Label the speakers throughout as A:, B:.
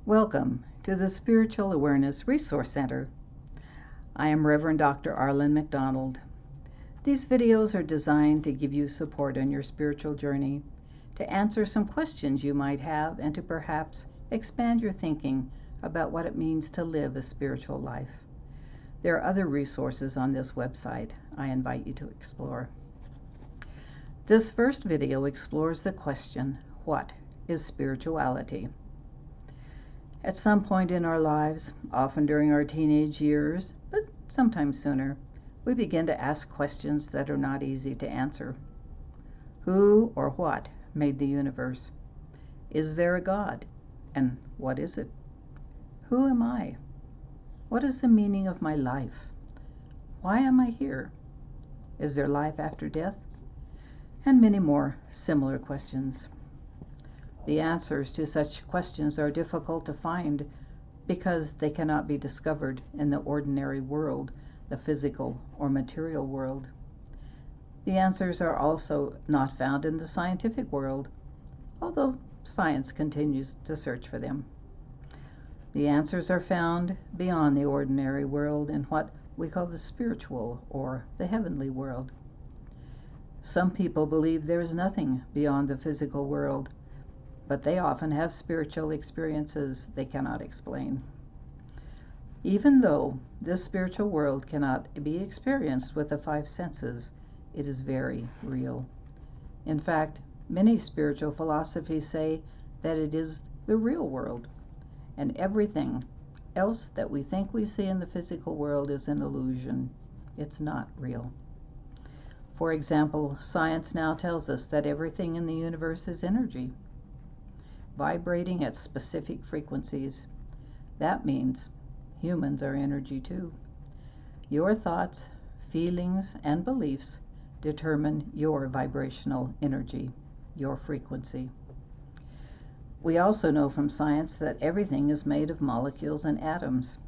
A: Welcome to the Spiritual Awareness Resource Center. I am Reverend Dr. Arlen McDonald. These videos are designed to give you support on your spiritual journey, to answer some questions you might have, and to perhaps expand your thinking about what it means to live a spiritual life. There are other resources on this website I invite you to explore. This first video explores the question, what is spirituality? At some point in our lives, often during our teenage years, but sometimes sooner, we begin to ask questions that are not easy to answer. Who or what made the universe? Is there a God? And what is it? Who am I? What is the meaning of my life? Why am I here? Is there life after death? And many more similar questions. The answers to such questions are difficult to find because they cannot be discovered in the ordinary world, the physical or material world. The answers are also not found in the scientific world, although science continues to search for them. The answers are found beyond the ordinary world in what we call the spiritual or the heavenly world. Some people believe there is nothing beyond the physical world, but they often have spiritual experiences they cannot explain. Even though this spiritual world cannot be experienced with the five senses, it is very real. In fact, many spiritual philosophies say that it is the real world, and everything else that we think we see in the physical world is an illusion. It's not real. For example, science now tells us that everything in the universe is energy, vibrating at specific frequencies. That means humans are energy too. Your thoughts, feelings, and beliefs determine your vibrational energy, your frequency. We also know from science that everything is made of molecules and atoms.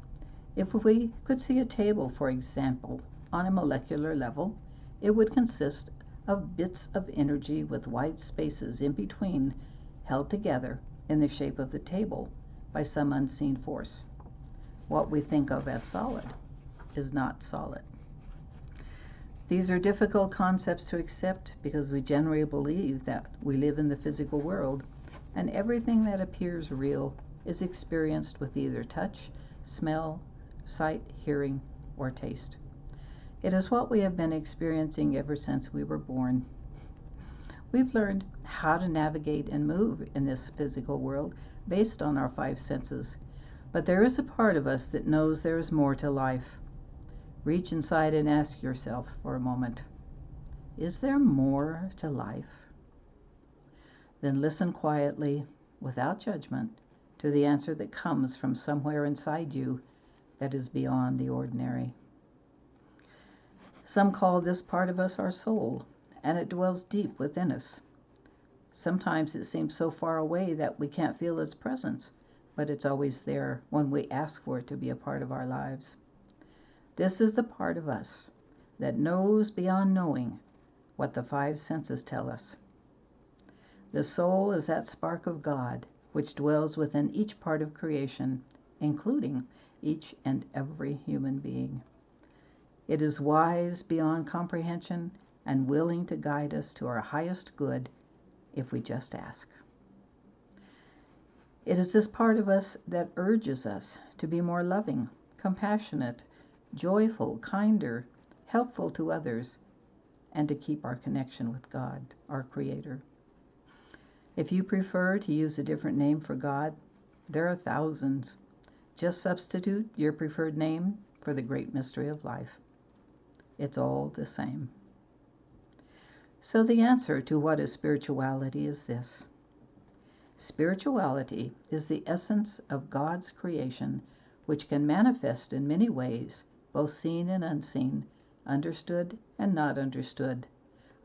A: If we could see a table, for example, on a molecular level, it would consist of bits of energy with wide spaces in between, held together in the shape of the table by some unseen force. What we think of as solid is not solid. These are difficult concepts to accept because we generally believe that we live in the physical world, and everything that appears real is experienced with either touch, smell, sight, hearing, or taste. It is what we have been experiencing ever since we were born. We've learned how to navigate and move in this physical world based on our five senses, but there is a part of us that knows there is more to life. Reach inside and ask yourself for a moment, is there more to life? Then listen quietly, without judgment, to the answer that comes from somewhere inside you that is beyond the ordinary. Some call this part of us our soul, and it dwells deep within us. Sometimes it seems so far away that we can't feel its presence, but it's always there when we ask for it to be a part of our lives. This is the part of us that knows beyond knowing what the five senses tell us. The soul is that spark of God which dwells within each part of creation, including each and every human being. It is wise beyond comprehension and willing to guide us to our highest good if we just ask. It is this part of us that urges us to be more loving, compassionate, joyful, kinder, helpful to others, and to keep our connection with God, our Creator. If you prefer to use a different name for God, there are thousands. Just substitute your preferred name for the great mystery of life. It's all the same. So the answer to what is spirituality is this. Spirituality is the essence of God's creation, which can manifest in many ways, both seen and unseen, understood and not understood,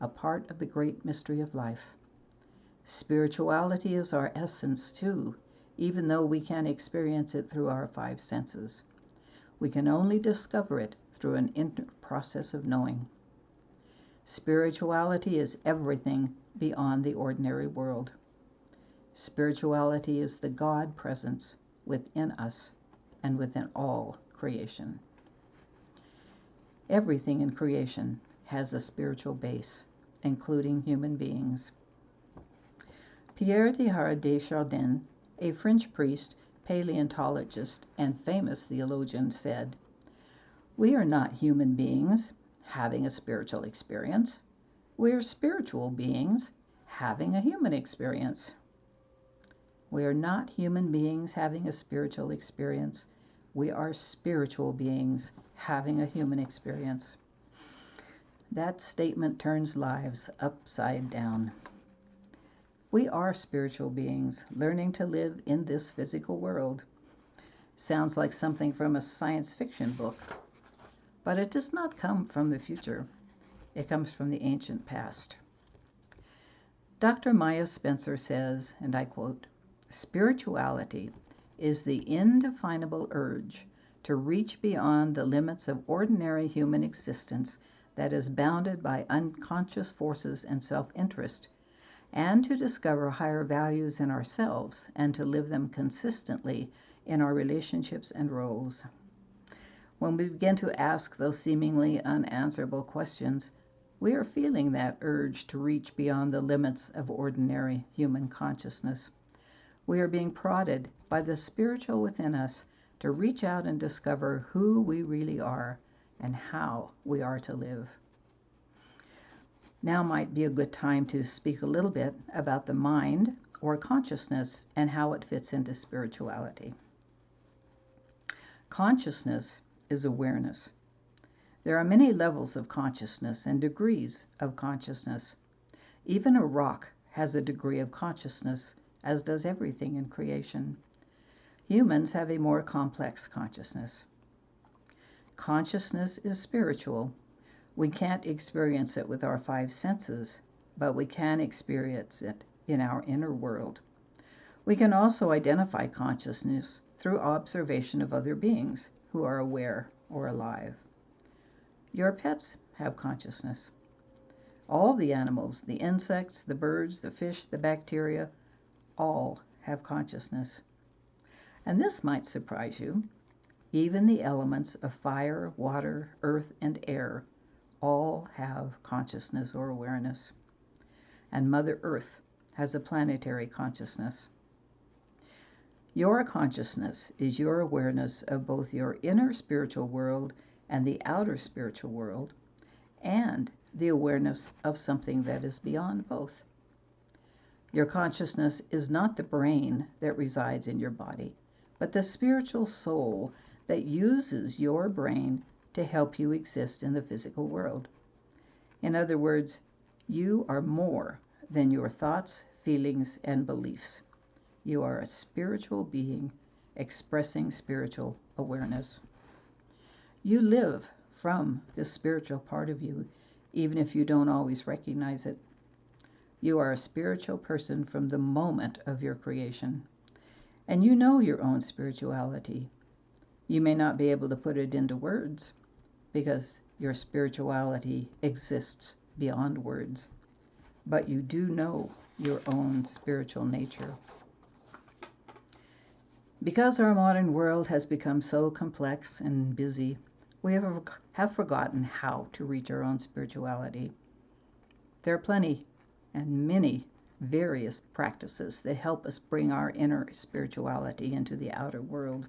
A: a part of the great mystery of life. Spirituality is our essence too, even though we can experience it through our five senses. We can only discover it through an inner process of knowing. Spirituality is everything beyond the ordinary world. Spirituality is the God presence within us and within all creation. Everything in creation has a spiritual base, including human beings. Pierre Teilhard de Chardin, a French priest, paleontologist, and famous theologian, said, "We are not human beings having a spiritual experience. We are spiritual beings having a human experience." We are not human beings having a spiritual experience. We are spiritual beings having a human experience. That statement turns lives upside down. We are spiritual beings learning to live in this physical world. Sounds like something from a science fiction book, but it does not come from the future. It comes from the ancient past. Dr. Maya Spencer says, and I quote, "Spirituality is the indefinable urge to reach beyond the limits of ordinary human existence that is bounded by unconscious forces and self-interest, and to discover higher values in ourselves and to live them consistently in our relationships and roles." When we begin to ask those seemingly unanswerable questions, we are feeling that urge to reach beyond the limits of ordinary human consciousness. We are being prodded by the spiritual within us to reach out and discover who we really are and how we are to live. Now might be a good time to speak a little bit about the mind or consciousness and how it fits into spirituality. Consciousness is awareness. There are many levels of consciousness and degrees of consciousness. Even a rock has a degree of consciousness, as does everything in creation. Humans have a more complex consciousness. Consciousness is spiritual. We can't experience it with our five senses, but we can experience it in our inner world. We can also identify consciousness through observation of other beings who are aware or alive. Your pets have consciousness. All the animals, the insects, the birds, the fish, the bacteria, all have consciousness. And this might surprise you. Even the elements of fire, water, earth, and air all have consciousness or awareness. And Mother Earth has a planetary consciousness. Your consciousness is your awareness of both your inner spiritual world and the outer spiritual world, and the awareness of something that is beyond both. Your consciousness is not the brain that resides in your body, but the spiritual soul that uses your brain to help you exist in the physical world. In other words, you are more than your thoughts, feelings, and beliefs. You are a spiritual being expressing spiritual awareness. You live from this spiritual part of you, even if you don't always recognize it. You are a spiritual person from the moment of your creation, and you know your own spirituality. You may not be able to put it into words because your spirituality exists beyond words, but you do know your own spiritual nature. Because our modern world has become so complex and busy, we have forgotten how to reach our own spirituality. There are plenty and many various practices that help us bring our inner spirituality into the outer world.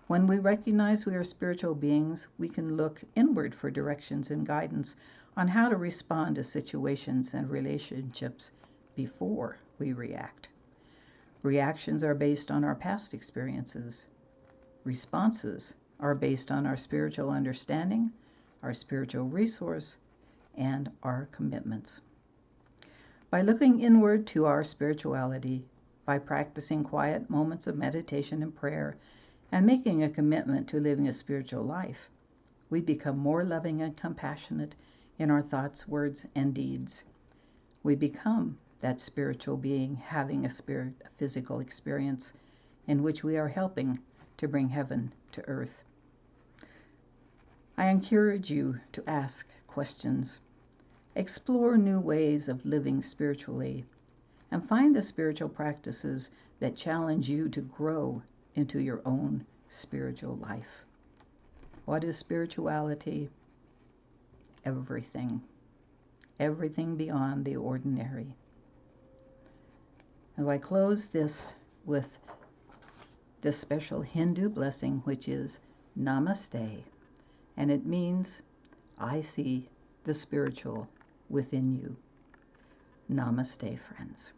A: When we recognize we are spiritual beings, we can look inward for directions and guidance on how to respond to situations and relationships before we react. Reactions are based on our past experiences. Responses are based on our spiritual understanding, our spiritual resource, and our commitments. By looking inward to our spirituality, by practicing quiet moments of meditation and prayer, and making a commitment to living a spiritual life, we become more loving and compassionate in our thoughts, words, and deeds. We become that spiritual being having a physical experience in which we are helping to bring heaven to earth. I encourage you to ask questions, explore new ways of living spiritually, and find the spiritual practices that challenge you to grow into your own spiritual life. What is spirituality? Everything. Everything beyond the ordinary. Now I close this with this special Hindu blessing, which is Namaste, and it means I see the spiritual within you. Namaste, friends.